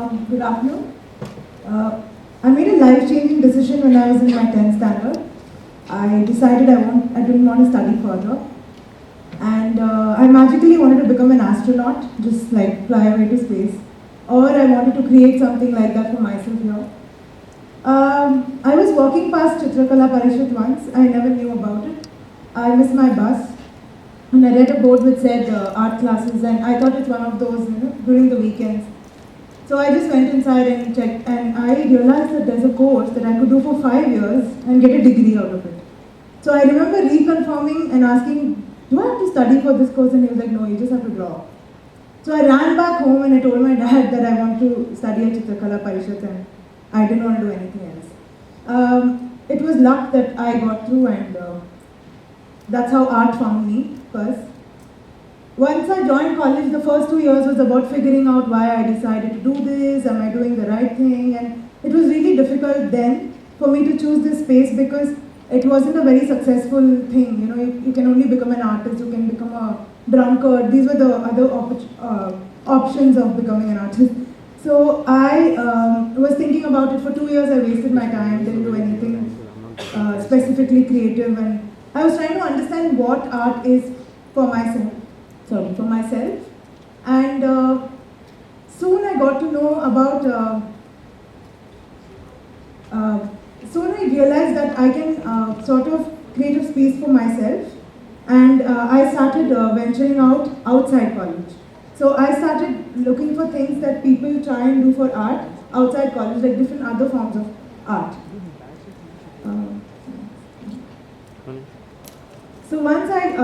Good afternoon. I made a life-changing decision when I was in my 10th standard. I decided I didn't want to study further. And I magically wanted to become an astronaut, just like fly away to space. Or I wanted to create something like that for myself here. I was walking past Chitrakala Parishat once. I never knew about it. I missed my bus. And I read a board which said art classes, and I thought it's one of those, during the weekends. So I just went inside and checked, and I realized that there's a course that I could do for 5 years and get a degree out of it. So I remember reconfirming and asking, do I have to study for this course? And he was like, no, you just have to draw. So I ran back home and I told my dad that I want to study at Chitrakala Parishat and I didn't want to do anything else. It was luck that I got through, and that's how art found me first. Once I joined college, the first 2 years was about figuring out why I decided to do this, am I doing the right thing, and it was really difficult then for me to choose this space because it wasn't a very successful thing. You can only become an artist, you can become a drunkard. These were the other options of becoming an artist. So I was thinking about it for 2 years. I wasted my time, didn't do anything specifically creative, and I was trying to understand what art is for myself. And soon I got to know about, soon I realized that I can sort of create a space for myself, and I started venturing outside college. So I started looking for things that people try and do for art outside college, like different other forms of art. So once I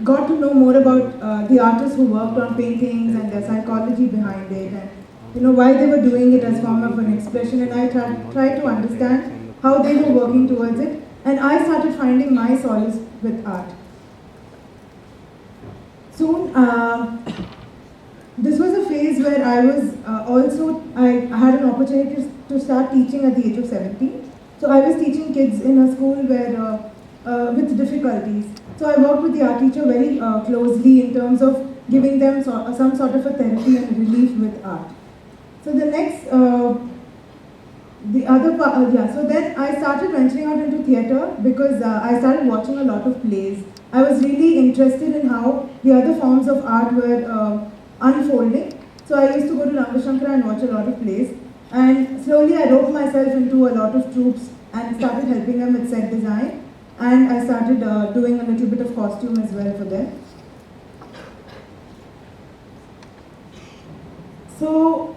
got to know more about the artists who worked on paintings and their psychology behind it, and why they were doing it as form of an expression, and I tried to understand how they were working towards it, and I started finding my solace with art. Soon, this was a phase where I was I had an opportunity to start teaching at the age of 17. So I was teaching kids in a school where with difficulties. So I worked with the art teacher very closely in terms of giving them some sort of a therapy and relief with art. So the next, so then I started venturing out into theatre because I started watching a lot of plays. I was really interested in how the other forms of art were unfolding. So I used to go to Rangashankara and watch a lot of plays. And slowly I roped myself into a lot of troupes and started helping them with set design. And I started doing a little bit of costume as well for them. So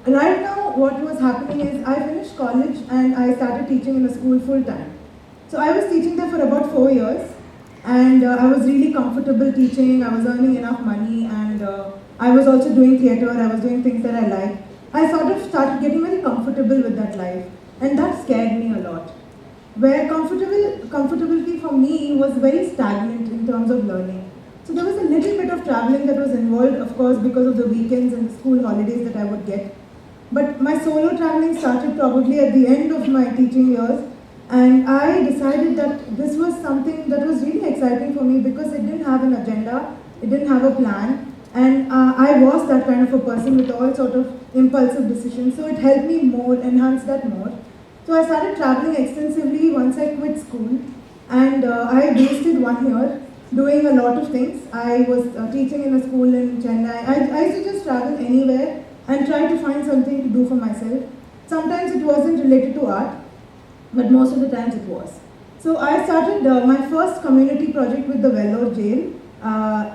right now what was happening is I finished college and I started teaching in a school full time. So I was teaching there for about 4 years, and I was really comfortable teaching. I was earning enough money, and I was also doing theatre. I was doing things that I liked. I sort of started getting very comfortable with that life, and that scared me a lot. Where comfortability for me was very stagnant in terms of learning. So there was a little bit of traveling that was involved, of course, because of the weekends and the school holidays that I would get. But my solo traveling started probably at the end of my teaching years, and I decided that this was something that was really exciting for me because it didn't have an agenda, it didn't have a plan, and I was that kind of a person with all sort of impulsive decisions. So it helped me more, enhance that more. So I started traveling extensively once I quit school, and I wasted 1 year doing a lot of things. I was teaching in a school in Chennai. I used to just travel anywhere and try to find something to do for myself. Sometimes it wasn't related to art, but most of the times it was. So I started my first community project with the Vellore jail,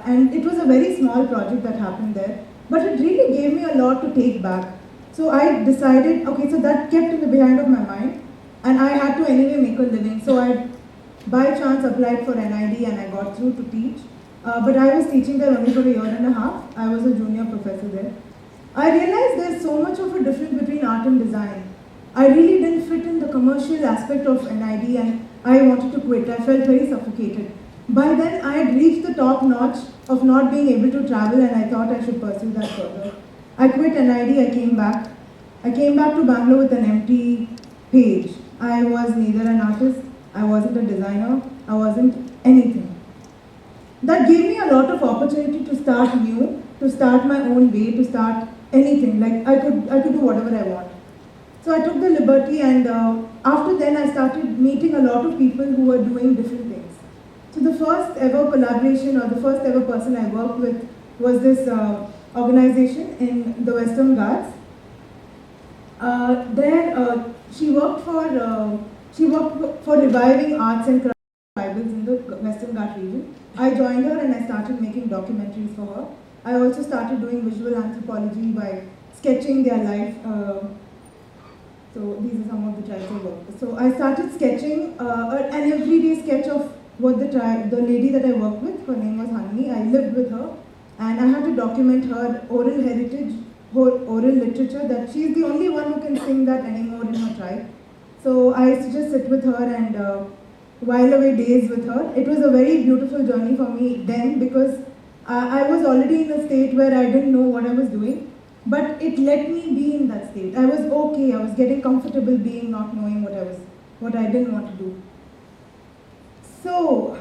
and it was a very small project that happened there, but it really gave me a lot to take back. So I decided, okay, so that kept in the behind of my mind, and I had to anyway make a living. So I, by chance, applied for NID and I got through to teach. But I was teaching there only for a year and a half. I was a junior professor there. I realized there's so much of a difference between art and design. I really didn't fit in the commercial aspect of NID, and I wanted to quit. I felt very suffocated. By then, I had reached the top notch of not being able to travel, and I thought I should pursue that further. I quit NID, I came back. I came back to Bangalore with an empty page. I was neither an artist, I wasn't a designer, I wasn't anything. That gave me a lot of opportunity to start new, to start my own way, to start anything. Like I could do whatever I want. So I took the liberty, and after then I started meeting a lot of people who were doing different things. So the first ever collaboration, or the first ever person I worked with, was this organization in the Western Ghats. There she worked for reviving arts and crafts tribals in the Western Ghat region. I joined her and I started making documentaries for her. I also started doing visual anthropology by sketching their life. So these are some of the tribes I worked with. So I started sketching an everyday sketch of what the lady that I worked with. Her name was Hanni. I lived with her, and I had to document her oral heritage, her oral literature. That she's the only one who can sing that anymore in her tribe. So I used to just sit with her and while away days with her. It was a very beautiful journey for me then, because I was already in a state where I didn't know what I was doing, but it let me be in that state. I was okay. I was getting comfortable being not knowing what I didn't want to do. So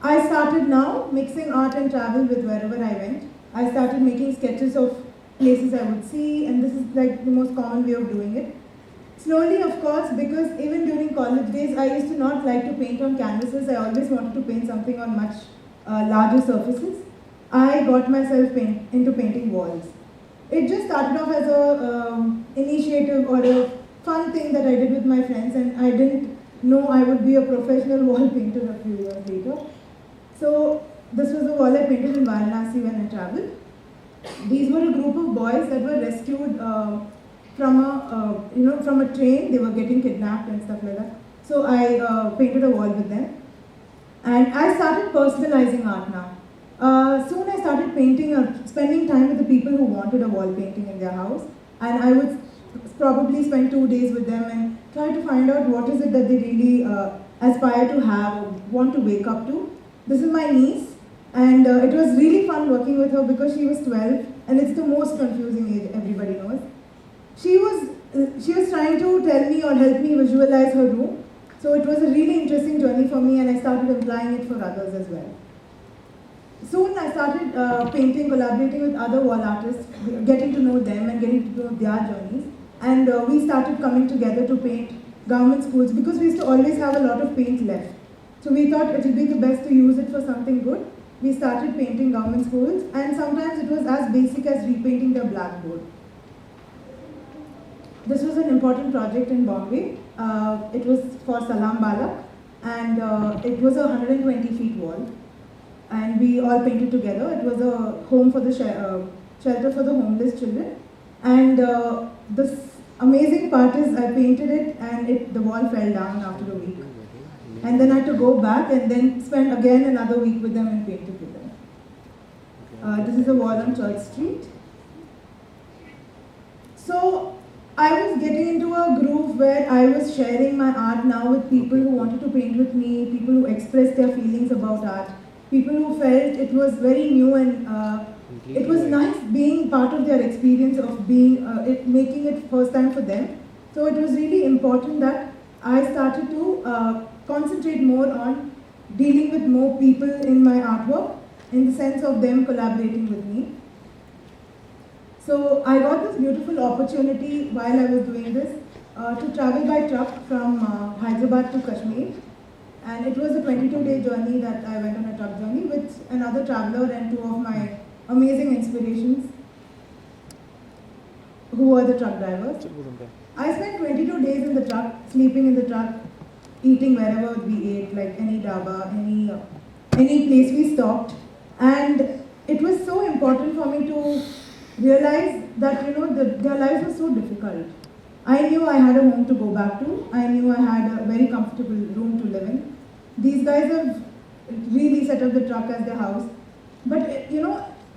I started now mixing art and travel with wherever I went. I started making sketches of places I would see, and this is like the most common way of doing it. Slowly, of course, because even during college days, I used to not like to paint on canvases. I always wanted to paint something on much larger surfaces. I got myself into painting walls. It just started off as a initiative or a fun thing that I did with my friends, and I didn't know I would be a professional wall painter a few years later. So this was a wall I painted in Varanasi when I traveled. These were a group of boys that were rescued from a train. They were getting kidnapped and stuff like that. So I painted a wall with them, and I started personalizing art now. Soon I started painting, spending time with the people who wanted a wall painting in their house, and I would probably spend 2 days with them and try to find out what is it that they really aspire to have or want to wake up to. This is my niece, and it was really fun working with her because she was 12, and it's the most confusing age, everybody knows. She was trying to tell me or help me visualize her room, so it was a really interesting journey for me, and I started applying it for others as well. Soon I started painting, collaborating with other wall artists, getting to know them and getting to know their journeys. And we started coming together to paint government schools because we used to always have a lot of paint left. So we thought it would be the best to use it for something good. We started painting government schools, and sometimes it was as basic as repainting their blackboard. This was an important project in Bombay. It was for Salam Balak, and it was a 120 feet wall. And we all painted together. It was a home for the shelter for the homeless children. And this amazing part is I painted it, and the wall fell down after a week. And then I had to go back and then spend again another week with them and paint it with them. This is a wall on Church Street. So I was getting into a groove where I was sharing my art now with people who wanted to paint with me, people who expressed their feelings about art, people who felt it was very new, and it was nice being part of their experience of making it first time for them. So it was really important that I started to concentrate more on dealing with more people in my artwork, in the sense of them collaborating with me. So I got this beautiful opportunity while I was doing this to travel by truck from Hyderabad to Kashmir. And it was a 22-day journey that I went on a truck journey with another traveler and two of my amazing inspirations, who were the truck drivers. I spent 22 days in the truck, sleeping in the truck, eating wherever we ate, like any dhaba, any place we stopped. And it was so important for me to realize that, their lives were so difficult. I knew I had a home to go back to. I knew I had a very comfortable room to live in. These guys have really set up the truck as their house. But,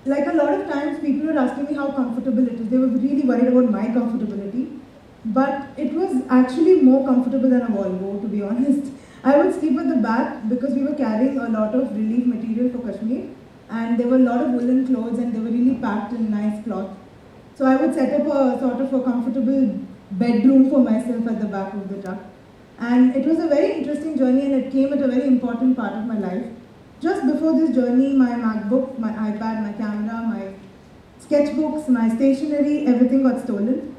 like a lot of times people were asking me how comfortable it is. They were really worried about my comfortability. But it was actually more comfortable than a Volvo, to be honest. I would sleep at the back because we were carrying a lot of relief material for Kashmir. And there were a lot of woolen clothes, and they were really packed in nice cloth. So I would set up a sort of a comfortable bedroom for myself at the back of the truck. And it was a very interesting journey, and it came at a very important part of my life. Just before this journey, my MacBook, my iPad, my camera, my sketchbooks, my stationery, everything got stolen.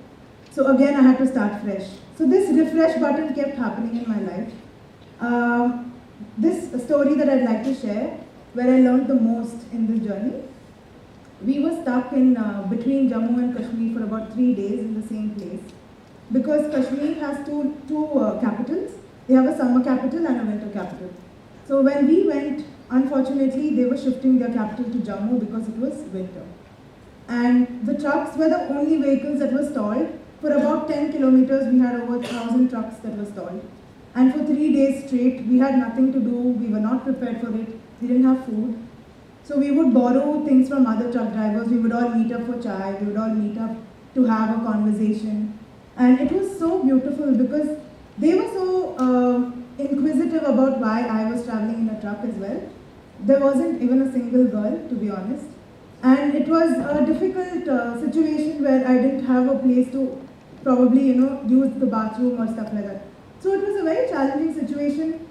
So again, I had to start fresh. So this refresh button kept happening in my life. This story that I'd like to share, where I learned the most in this journey. We were stuck in between Jammu and Kashmir for about 3 days in the same place. Because Kashmir has two capitals. They have a summer capital and a winter capital. So when we went, unfortunately, they were shifting their capital to Jammu because it was winter. And the trucks were the only vehicles that were stalled. For about 10 kilometers, we had over 1,000 trucks that were stalled. And for 3 days straight, we had nothing to do. We were not prepared for it. We didn't have food. So we would borrow things from other truck drivers. We would all meet up for chai. We would all meet up to have a conversation. And it was so beautiful because they were so inquisitive about why I was traveling in a truck as well. There wasn't even a single girl, to be honest. And it was a difficult situation where I didn't have a place to probably, use the bathroom or stuff like that. So it was a very challenging situation,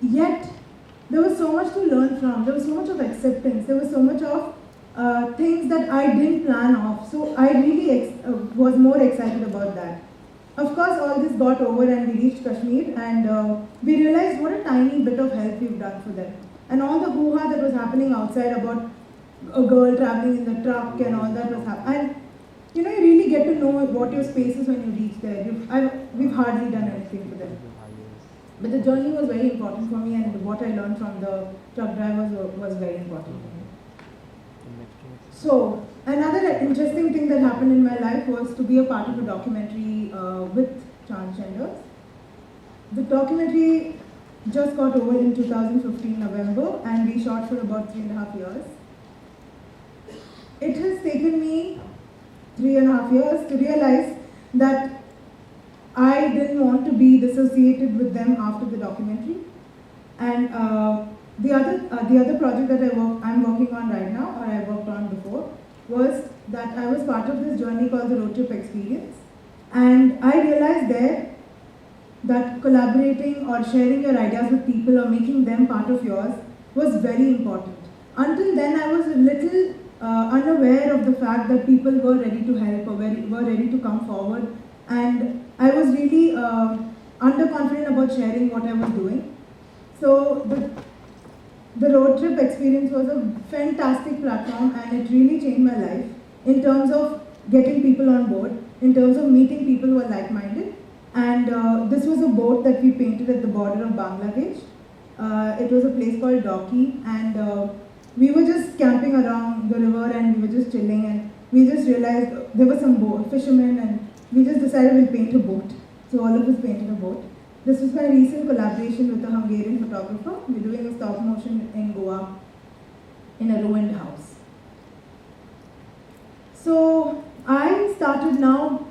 yet there was so much to learn from. There was so much of acceptance. There was so much of things that I didn't plan of. So I really was more excited about that. Of course, all this got over and we reached Kashmir and we realized what a tiny bit of help we've done for them. And all the hoo-ha that was happening outside about a girl traveling in the truck and all that was happening. And you really get to know what your space is when you reach there. We've hardly done anything for them. But the journey was very important for me and what I learned from the truck drivers was very important for me. So, another interesting thing that happened in my life was to be a part of a documentary with transgenders. The documentary just got over in 2015 November and we shot for about 3.5 years. It has taken me 3.5 years to realize that I didn't want to be dissociated with them after the documentary. And the other project that I'm working on right now, or I worked on before, was that I was part of this journey called the Road Trip Experience. And I realized there that collaborating or sharing your ideas with people or making them part of yours was very important. Until then, I was a little unaware of the fact that people were ready to help or were ready to come forward. And I was really underconfident about sharing what I was doing. So the road trip experience was a fantastic platform and it really changed my life in terms of getting people on board, in terms of meeting people who are like-minded. And this was a boat that we painted at the border of Bangladesh. It was a place called Doki, and we were just camping around the river and we were just chilling, and we just realized there were some fishermen, and we just decided we'll paint a boat. So all of us painted a boat. This was my recent collaboration with a Hungarian photographer. We're doing a stop motion in Goa in a ruined house. So I started now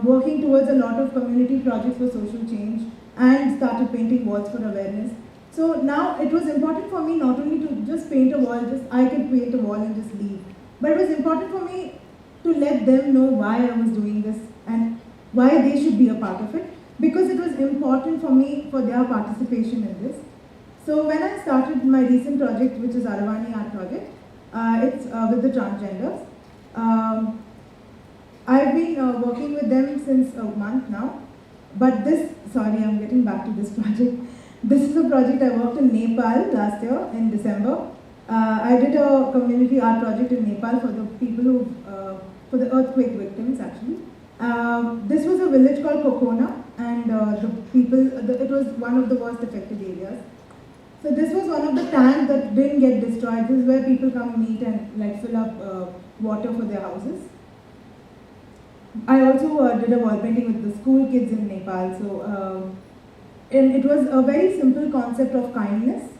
working towards a lot of community projects for social change and started painting walls for awareness. So now it was important for me not only to just paint a wall, I could paint a wall and just leave. But it was important for me to let them know why I was doing this and why they should be a part of it, because it was important for me for their participation in this. So when I started my recent project, which is Aravani Art Project, it's with the transgenders. I've been working with them since a month now, but I'm getting back to this project. This is a project I worked in Nepal last year in December. I did a community art project in Nepal for the people for the earthquake victims actually. This was a village called Kokona, and it was one of the worst affected areas. So this was one of the tanks that didn't get destroyed. This is where people come meet and fill up water for their houses. I also did a wall painting with the school kids in Nepal. So and it was a very simple concept of kindness.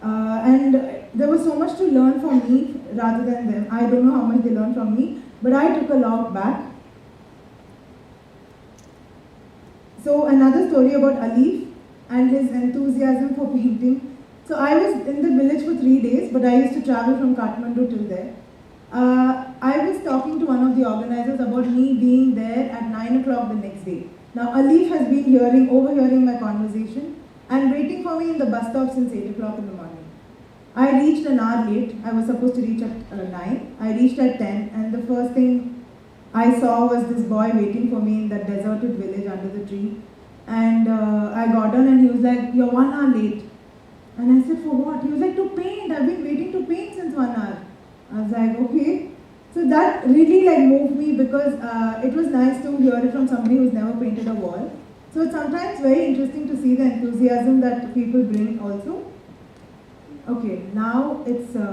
And there was so much to learn from me rather than them. I don't know how much they learned from me, but I took a lot back. So another story about Alif and his enthusiasm for painting. So I was in the village for 3 days, but I used to travel from Kathmandu till there. I was talking to one of the organizers about me being there at 9 o'clock the next day. Now Alif has been overhearing my conversation and waiting for me in the bus stop since 8 o'clock in the morning. I reached an hour late. I was supposed to reach at 9. I reached at 10, and the first thing I saw was this boy waiting for me in that deserted village under the tree. And I got on and he was like, "You're 1 hour late." And I said, "For what?" He was like, "To paint. I've been waiting to paint since 1 hour." I was like, "Okay." So that really moved me because it was nice to hear it from somebody who's never painted a wall. So it's sometimes very interesting to see the enthusiasm that people bring also. Okay, now it's the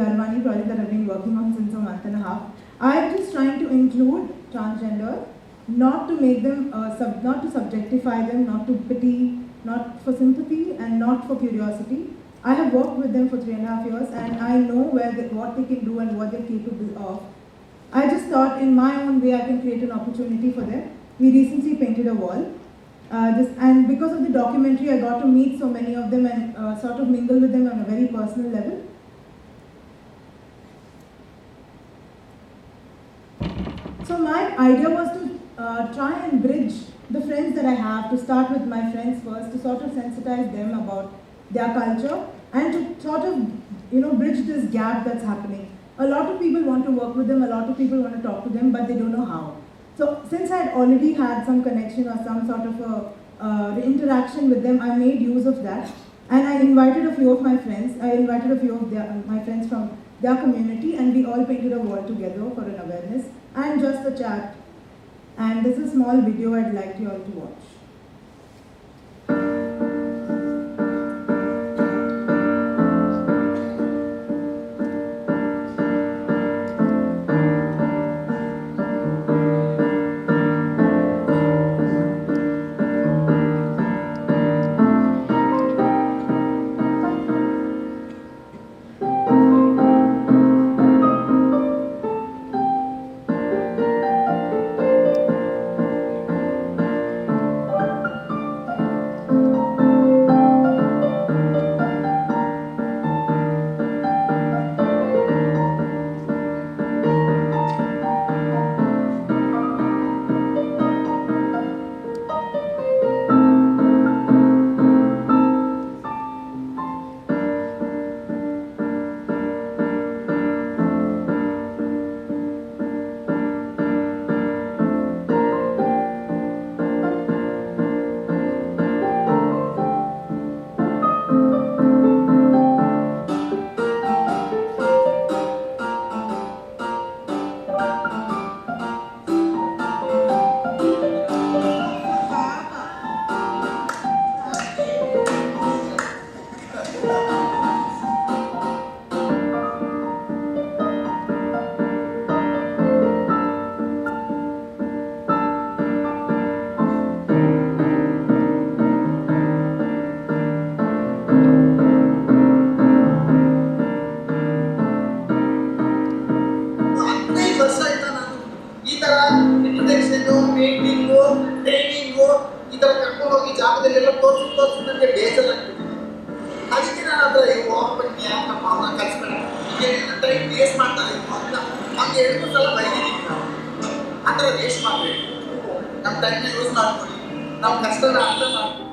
Armani project that I've been working on since a month and a half. I'm just trying to include transgender, not to make them, not to subjectify them, not to pity, not for sympathy, and not for curiosity. I have worked with them for 3.5 years, and I know what they can do and what they're capable of. I just thought in my own way I can create an opportunity for them. We recently painted a wall. And because of the documentary, I got to meet so many of them and sort of mingle with them on a very personal level. So my idea was to try and bridge the friends that I have, to start with my friends first, to sort of sensitize them about their culture and to sort of bridge this gap that's happening. A lot of people want to work with them, a lot of people want to talk to them, but they don't know how. So since I had already had some connection or some sort of interaction with them, I made use of that, and I invited a few of my friends. I invited a few of my friends from their community, and we all painted a wall together for an awareness and just a chat. And this is a small video I'd like you all to watch. ನಮ್ಮ time use ಮಾಡ್ಕೊಳ್ಳಿ, ನಾವು ಕಷ್ಟನ ಅರ್ಥ ಮಾಡ್ಕೊಳ್ಳಿ.